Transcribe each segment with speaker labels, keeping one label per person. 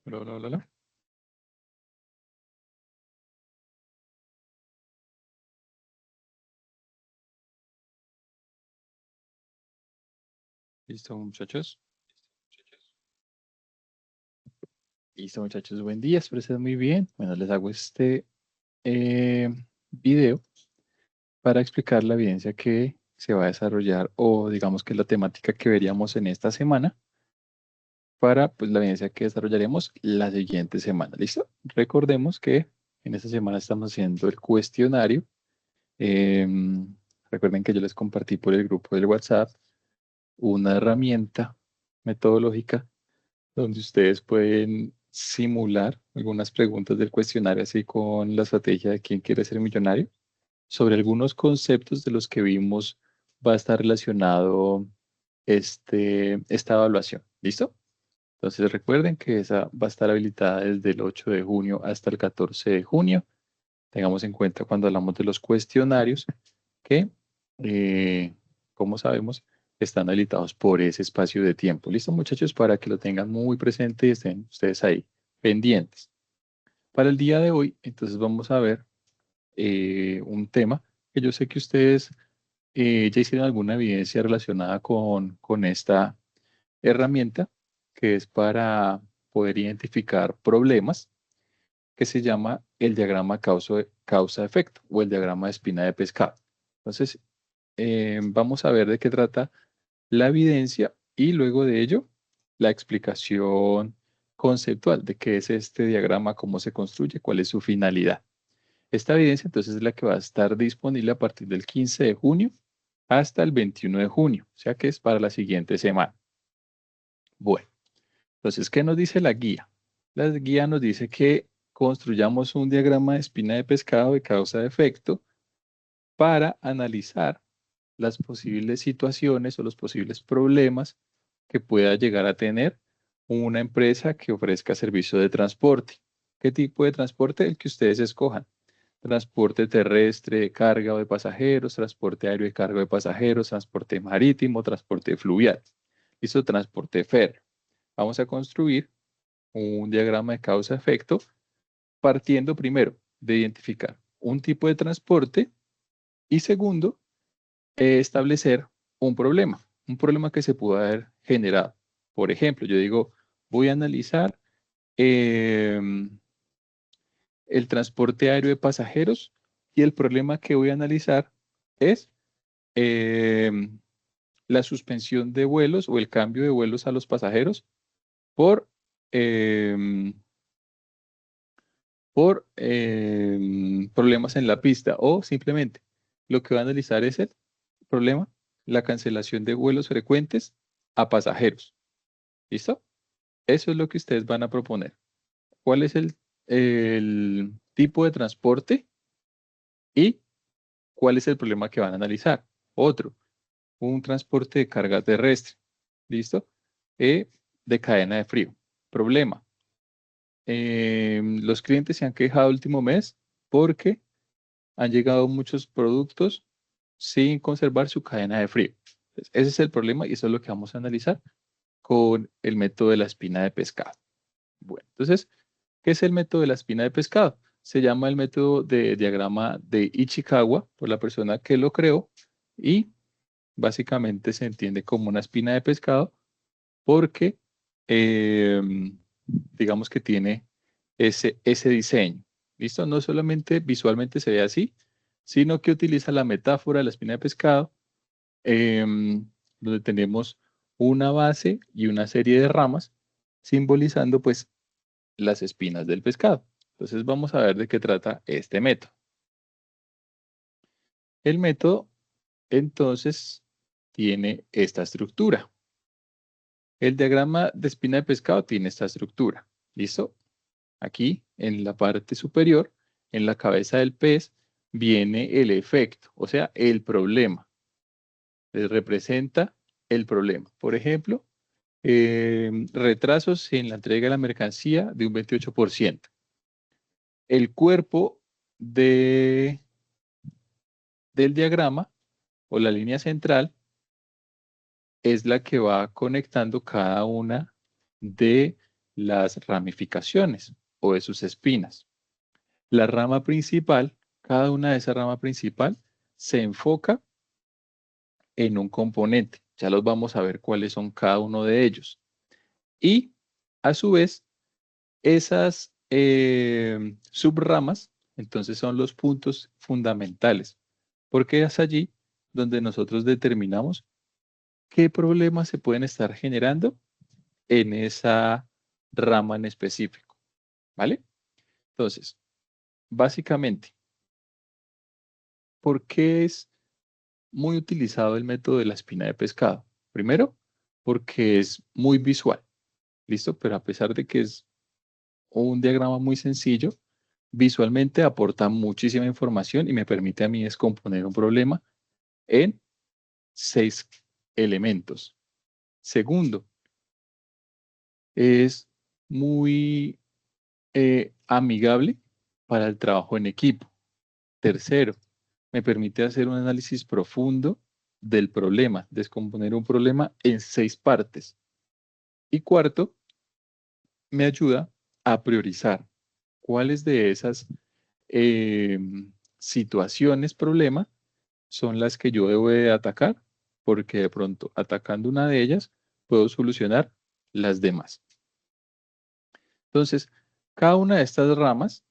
Speaker 1: Hola, hola, hola, hola. Listo, muchachos. Listo, muchachos. Buen día, espero estén muy bien. Bueno, les hago este eh, video para explicar la evidencia que se va a desarrollar o digamos que la temática que veríamos en esta semana para pues, la evidencia que desarrollaremos la siguiente semana. ¿Listo? Recordemos que en esta semana estamos haciendo el cuestionario. Recuerden que yo les compartí por el grupo del WhatsApp una herramienta metodológica donde ustedes pueden simular algunas preguntas del cuestionario, así con la estrategia de quién quiere ser millonario, sobre algunos conceptos de los que vimos va a estar relacionado esta evaluación. ¿Listo? Entonces recuerden que esa va a estar habilitada desde el 8 de junio hasta el 14 de junio. Tengamos en cuenta cuando hablamos de los cuestionarios que, como sabemos, están habilitados por ese espacio de tiempo. ¿Listo, muchachos? Para que lo tengan muy presente y estén ustedes ahí pendientes. Para el día de hoy, entonces vamos a ver un tema que yo sé que ustedes ya hicieron alguna evidencia relacionada con esta herramienta, que es para poder identificar problemas, que se llama el diagrama causa-efecto o el diagrama de espina de pescado. Entonces, vamos a ver de qué trata la evidencia y luego de ello la explicación conceptual de qué es este diagrama, cómo se construye, cuál es su finalidad. Esta evidencia entonces es la que va a estar disponible a partir del 15 de junio hasta el 21 de junio, o sea que es para la siguiente semana. Bueno, entonces, ¿qué nos dice la guía? La guía nos dice que construyamos un diagrama de espina de pescado de causa-efecto para analizar las posibles situaciones o los posibles problemas que pueda llegar a tener una empresa que ofrezca servicio de transporte. ¿Qué tipo de transporte? El que ustedes escojan. Transporte terrestre de carga o de pasajeros, transporte aéreo de carga de pasajeros, transporte marítimo, transporte fluvial. Listo, transporte férreo. Vamos a construir un diagrama de causa-efecto partiendo primero de identificar un tipo de transporte y segundo, establecer un problema que se pudo haber generado. Por ejemplo, yo digo, voy a analizar el transporte aéreo de pasajeros y el problema que voy a analizar es em, la suspensión de vuelos o el cambio de vuelos a los pasajeros por, em, por problemas en la pista o simplemente lo que voy a analizar es el problema, la cancelación de vuelos frecuentes a pasajeros. ¿Listo? Eso es lo que ustedes van a proponer. ¿Cuál es el tipo de transporte y cuál es el problema que van a analizar? Otro, un transporte de carga terrestre. ¿Listo? De cadena de frío. Problema. Los clientes se han quejado el último mes porque han llegado muchos productos sin conservar su cadena de frío. Entonces, ese es el problema y eso es lo que vamos a analizar con el método de la espina de pescado. Bueno, entonces, ¿qué es el método de la espina de pescado? Se llama el método de diagrama de Ichikawa por la persona que lo creó y básicamente se entiende como una espina de pescado porque digamos que tiene ese diseño. ¿Listo? No solamente visualmente se ve así, sino que utiliza la metáfora de la espina de pescado, donde tenemos una base y una serie de ramas simbolizando pues las espinas del pescado. Entonces vamos a ver de qué trata este método. El método entonces tiene esta estructura. El diagrama de espina de pescado tiene esta estructura. ¿Listo? Aquí, en la parte superior, en la cabeza del pez, viene el efecto, o sea, el problema. Les representa el problema. Por ejemplo, retrasos en la entrega de la mercancía de un 28%. El cuerpo de, del diagrama o la línea central es la que va conectando cada una de las ramificaciones o de sus espinas. La rama principal, cada una de esas ramas principal se enfoca en un componente. Ya los vamos a ver cuáles son cada uno de ellos. Y a su vez, esas subramas, entonces son los puntos fundamentales, porque es allí donde nosotros determinamos qué problemas se pueden estar generando en esa rama en específico, ¿vale? Entonces, básicamente, ¿por qué es muy utilizado el método de la espina de pescado? Primero, porque es muy visual, ¿listo? Pero a pesar de que es un diagrama muy sencillo, visualmente aporta muchísima información y me permite a mí descomponer un problema en 6 elementos. Segundo, es muy amigable para el trabajo en equipo. Tercero, me permite hacer un análisis profundo del problema, descomponer un problema en 6 partes. Y cuarto, me ayuda a priorizar cuáles de esas eh, situaciones, problema, son las que yo debo de atacar, porque de pronto atacando una de ellas puedo solucionar las demás. Entonces, cada una de estas ramas,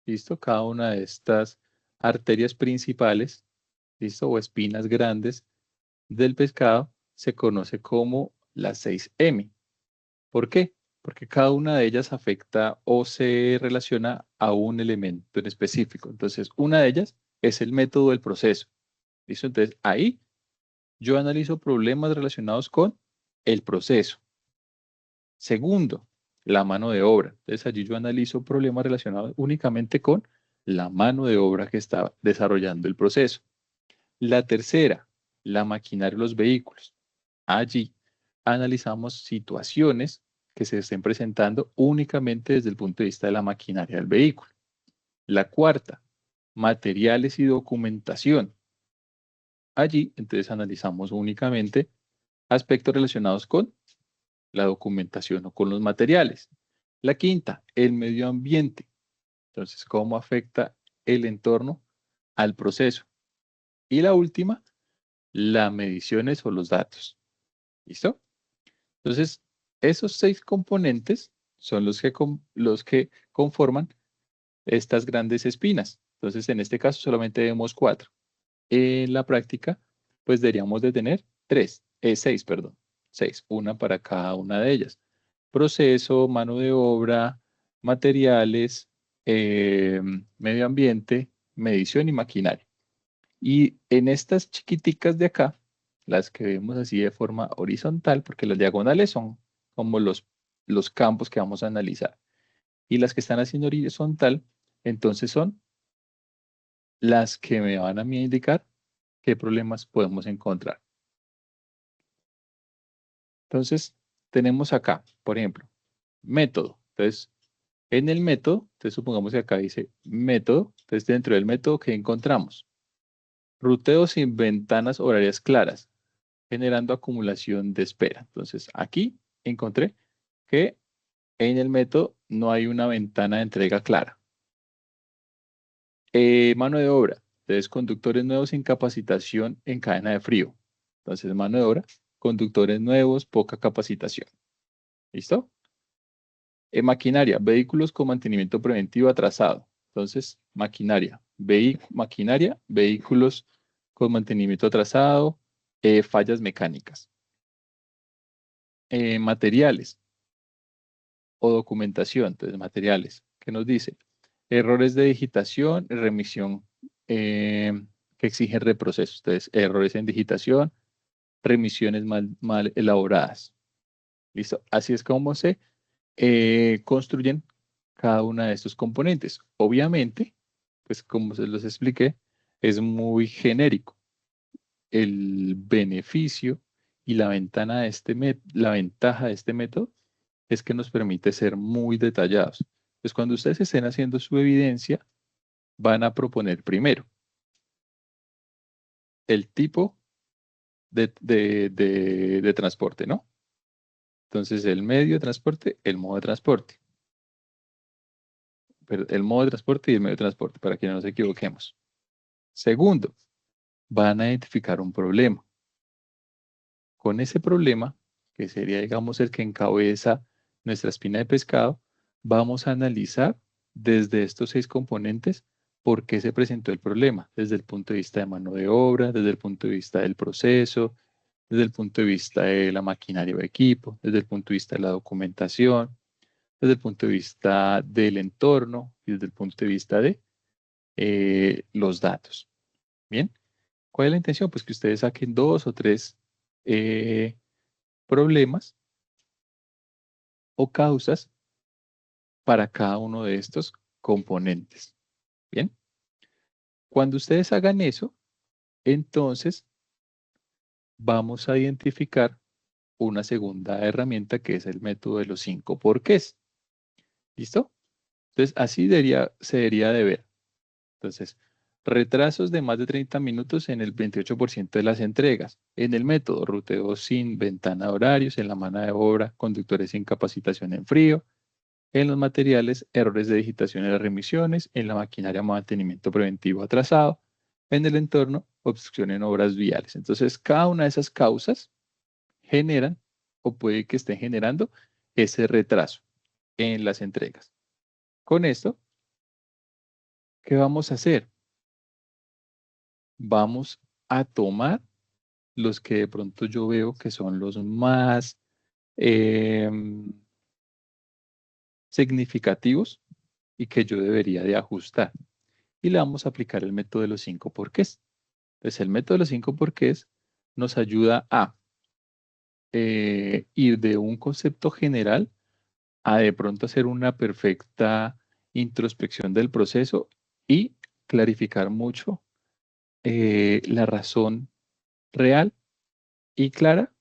Speaker 1: ¿listo? Cada una de estas arterias principales, ¿listo? O espinas grandes del pescado se conoce como las 6M. ¿Por qué? Porque cada una de ellas afecta o se relaciona a un elemento en específico. Entonces, una de ellas es el método del proceso. ¿Listo? Entonces, ahí yo analizo problemas relacionados con el proceso. Segundo, la mano de obra. Entonces, allí yo analizo problemas relacionados únicamente con la mano de obra que está desarrollando el proceso. La tercera, la maquinaria de los vehículos. Allí analizamos situaciones que se estén presentando únicamente desde el punto de vista de la maquinaria del vehículo. La cuarta, materiales y documentación. Allí, entonces, analizamos únicamente aspectos relacionados con la documentación o con los materiales. La quinta, el medio ambiente. Entonces, cómo afecta el entorno al proceso. Y la última, las mediciones o los datos. ¿Listo? Entonces, esos 6 componentes son los que conforman estas grandes espinas. Entonces, en este caso solamente vemos 4. En la práctica, pues deberíamos de tener 6, perdón. 6, una para cada una de ellas. Proceso, mano de obra, materiales, medio ambiente, medición y maquinaria. Y en estas chiquiticas de acá, las que vemos así de forma horizontal, porque las diagonales son como los campos que vamos a analizar. Y las que están así en horizontal, entonces son las que me van a mí a indicar qué problemas podemos encontrar. Entonces, tenemos acá, por ejemplo, método. Entonces, en el método, entonces supongamos que acá dice método. Entonces, dentro del método, ¿qué encontramos? Ruteo sin ventanas horarias claras, generando acumulación de espera. Entonces, aquí encontré que en el método no hay una ventana de entrega clara. Mano de obra. Entonces, conductores nuevos sin capacitación en cadena de frío. Entonces, mano de obra, conductores nuevos, poca capacitación. ¿Listo? Maquinaria, vehículos con mantenimiento preventivo atrasado. Entonces, maquinaria, vehículos con mantenimiento atrasado, fallas mecánicas. Materiales o documentación, entonces materiales, ¿qué nos dice? Errores de digitación, remisión que exigen reproceso. Entonces, errores en digitación, remisiones mal elaboradas. ¿Listo? Así es como se construyen cada uno de estos componentes. Obviamente, pues como se los expliqué, es muy genérico. El beneficio y la ventaja de este método es que nos permite ser muy detallados. Pues cuando ustedes estén haciendo su evidencia, van a proponer primero el tipo de transporte, ¿no? Entonces, el medio de transporte, el modo de transporte. Pero el modo de transporte y el medio de transporte, para que no nos equivoquemos. Segundo, van a identificar un problema. Con ese problema, que sería, digamos, el que encabeza nuestra espina de pescado, vamos a analizar desde estos 6 componentes por qué se presentó el problema, desde el punto de vista de mano de obra, desde el punto de vista del proceso, desde el punto de vista de la maquinaria o equipo, desde el punto de vista de la documentación, desde el punto de vista del entorno y desde el punto de vista de los datos. Bien, ¿cuál es la intención? Pues que ustedes saquen 2 o 3 problemas o causas para cada uno de estos componentes. Bien, cuando ustedes hagan eso, entonces vamos a identificar una segunda herramienta que es el método de los 5 porqués. ¿Listo? Entonces, así se debería de ver. Entonces, retrasos de más de 30 minutos en el 28% de las entregas. En el método, ruteo sin ventana de horarios, en la mano de obra, conductores sin capacitación en frío, en los materiales, errores de digitación en las remisiones, en la maquinaria, mantenimiento preventivo atrasado, en el entorno, obstrucción en obras viales. Entonces, cada una de esas causas generan o puede que estén generando ese retraso en las entregas. Con esto, ¿qué vamos a hacer? Vamos a tomar los que de pronto yo veo que son los más significativos y que yo debería de ajustar. Y le vamos a aplicar el método de los 5 porqués. Entonces, el método de los 5 porqués nos ayuda a ir de un concepto general a de pronto hacer una perfecta introspección del proceso y clarificar mucho la razón real y clara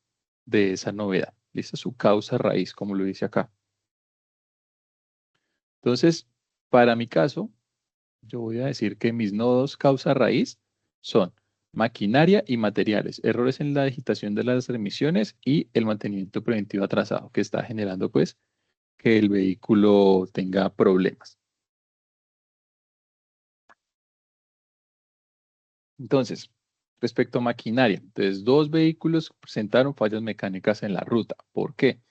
Speaker 1: de esa novedad. ¿Listo? Su causa raíz, como lo dice acá. Entonces, para mi caso, yo voy a decir que mis nodos causa raíz son maquinaria y materiales, errores en la digitación de las remisiones y el mantenimiento preventivo atrasado, que está generando pues que el vehículo tenga problemas. Entonces, respecto a maquinaria, entonces 2 vehículos presentaron fallas mecánicas en la ruta. ¿Por qué?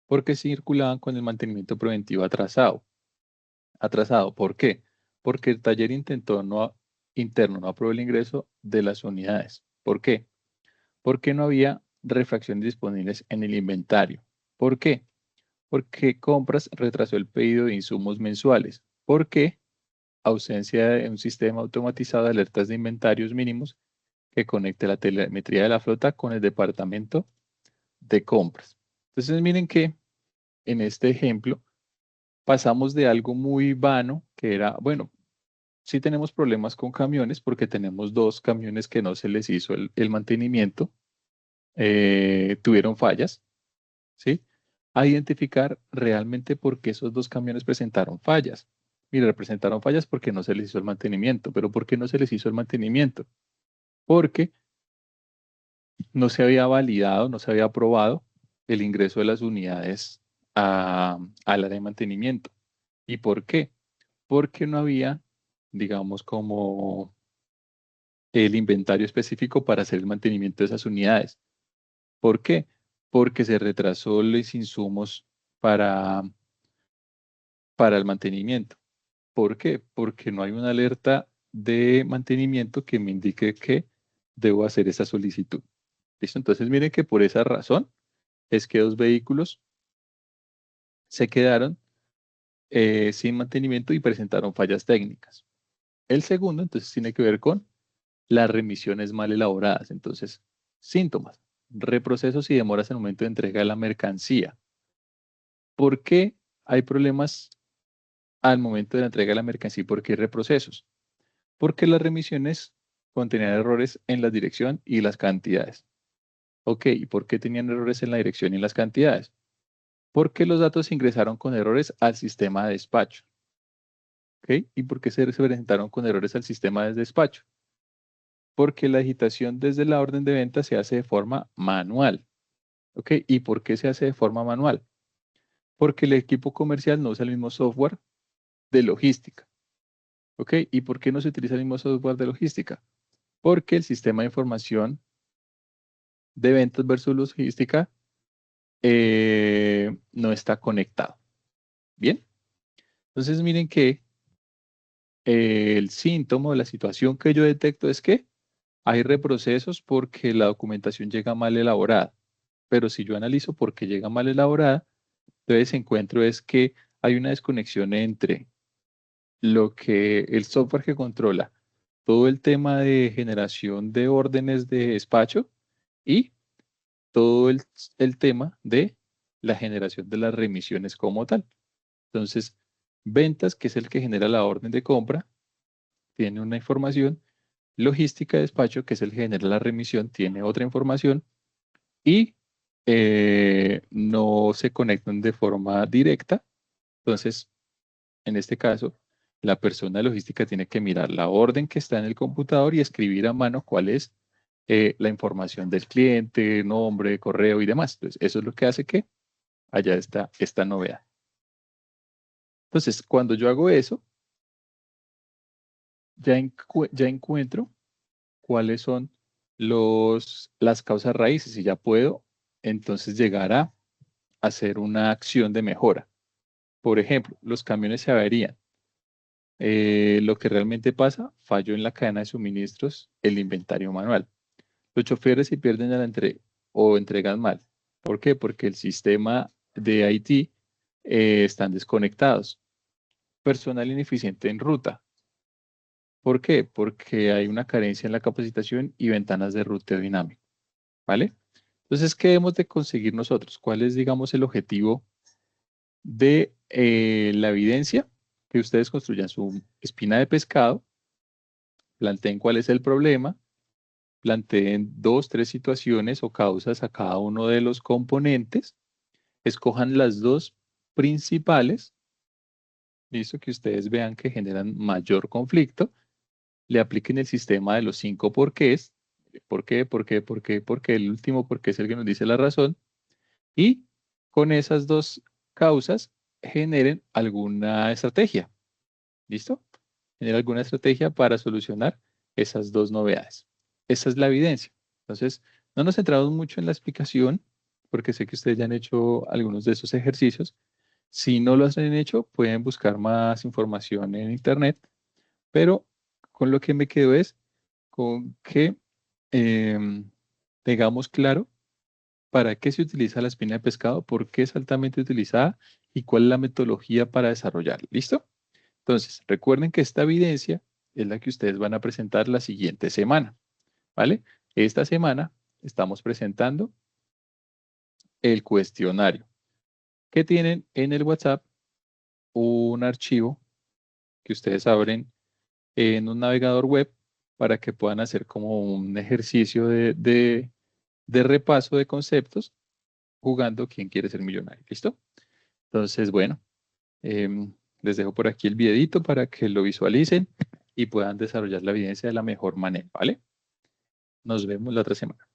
Speaker 1: Porque circulaban con el mantenimiento preventivo atrasado. Atrasado, ¿por qué? Porque el taller interno no aprobó el ingreso de las unidades. ¿Por qué? Porque no había refracciones disponibles en el inventario. ¿Por qué? Porque compras retrasó el pedido de insumos mensuales. ¿Por qué? Ausencia de un sistema automatizado de alertas de inventarios mínimos que conecte la telemetría de la flota con el departamento de compras. Entonces miren que en este ejemplo pasamos de algo muy vano que era, bueno, sí tenemos problemas con camiones porque tenemos 2 camiones que no se les hizo el mantenimiento, tuvieron fallas, ¿sí? A identificar realmente por qué esos 2 camiones presentaron fallas. Mira, presentaron fallas porque no se les hizo el mantenimiento. ¿Pero por qué no se les hizo el mantenimiento? Porque no se había validado, no se había aprobado el ingreso de las unidades al área de mantenimiento. ¿Y por qué? Porque no había, digamos, como el inventario específico para hacer el mantenimiento de esas unidades. ¿Por qué? Porque se retrasó los insumos para, para el mantenimiento. ¿Por qué? Porque no hay una alerta de mantenimiento que me indique que debo hacer esa solicitud. ¿Listo? Entonces miren que por esa razón es que 2 vehículos se quedaron sin mantenimiento y presentaron fallas técnicas. El segundo, entonces, tiene que ver con las remisiones mal elaboradas. Entonces, síntomas, reprocesos y demoras en el momento de entrega de la mercancía. ¿Por qué hay problemas al momento de la entrega de la mercancía y por qué hay reprocesos? Porque las remisiones contenían errores en la dirección y las cantidades. Ok, ¿y por qué tenían errores en la dirección y las cantidades? Porque los datos se ingresaron con errores al sistema de despacho. ¿Ok? ¿Y por qué se presentaron con errores al sistema de despacho? Porque la digitación desde la orden de venta se hace de forma manual. ¿Ok? ¿Y por qué se hace de forma manual? Porque el equipo comercial no usa el mismo software de logística. ¿Ok? ¿Y por qué no se utiliza el mismo software de logística? Porque el sistema de información de ventas versus logística no está conectado. Bien. Entonces miren que el síntoma o la situación que yo detecto es que hay reprocesos porque la documentación llega mal elaborada. Pero si yo analizo por qué llega mal elaborada, entonces encuentro es que hay una desconexión entre lo que el software que controla todo el tema de generación de órdenes de despacho y todo el tema de la generación de las remisiones como tal. Entonces, ventas, que es el que genera la orden de compra, tiene una información. Logística de despacho, que es el que genera la remisión, tiene otra información. Y no se conectan de forma directa. Entonces, en este caso, la persona de logística tiene que mirar la orden que está en el computador y escribir a mano cuál es la información del cliente, nombre, correo y demás. Entonces, eso es lo que hace que haya esta novedad. Entonces, cuando yo hago eso, ya encuentro cuáles son las causas raíces y ya puedo entonces llegar a hacer una acción de mejora. Por ejemplo, los camiones se averían. Lo que realmente pasa, fallo en la cadena de suministros, el inventario manual. Los choferes se pierden o entregan mal. ¿Por qué? Porque el sistema de IT están desconectados. Personal ineficiente en ruta. ¿Por qué? Porque hay una carencia en la capacitación y ventanas de ruteo dinámico. ¿Vale? Entonces, ¿qué debemos de conseguir nosotros? ¿Cuál es, digamos, el objetivo de la evidencia? Que ustedes construyan su espina de pescado, planteen cuál es el problema, planteen 2, 3 situaciones o causas a cada uno de los componentes, escojan las dos principales, listo, que ustedes vean que generan mayor conflicto, le apliquen el sistema de los 5 porqués, por qué, por qué, por qué, por qué, el último por qué es el que nos dice la razón, y con esas dos causas generen alguna estrategia. ¿Listo? Genera alguna estrategia para solucionar esas dos novedades. Esa es la evidencia. Entonces, no nos centramos mucho en la explicación, porque sé que ustedes ya han hecho algunos de esos ejercicios. Si no lo han hecho, pueden buscar más información en Internet, pero con lo que me quedo es con que tengamos claro para qué se utiliza la espina de pescado, por qué es altamente utilizada y cuál es la metodología para desarrollarla. ¿Listo? Entonces, recuerden que esta evidencia es la que ustedes van a presentar la siguiente semana, ¿vale? Esta semana estamos presentando el cuestionario, que tienen en el WhatsApp un archivo que ustedes abren en un navegador web para que puedan hacer como un ejercicio de repaso de conceptos jugando quién quiere ser millonario. ¿Listo? Entonces, bueno, les dejo por aquí el videito para que lo visualicen y puedan desarrollar la evidencia de la mejor manera, ¿vale? Nos vemos la otra semana.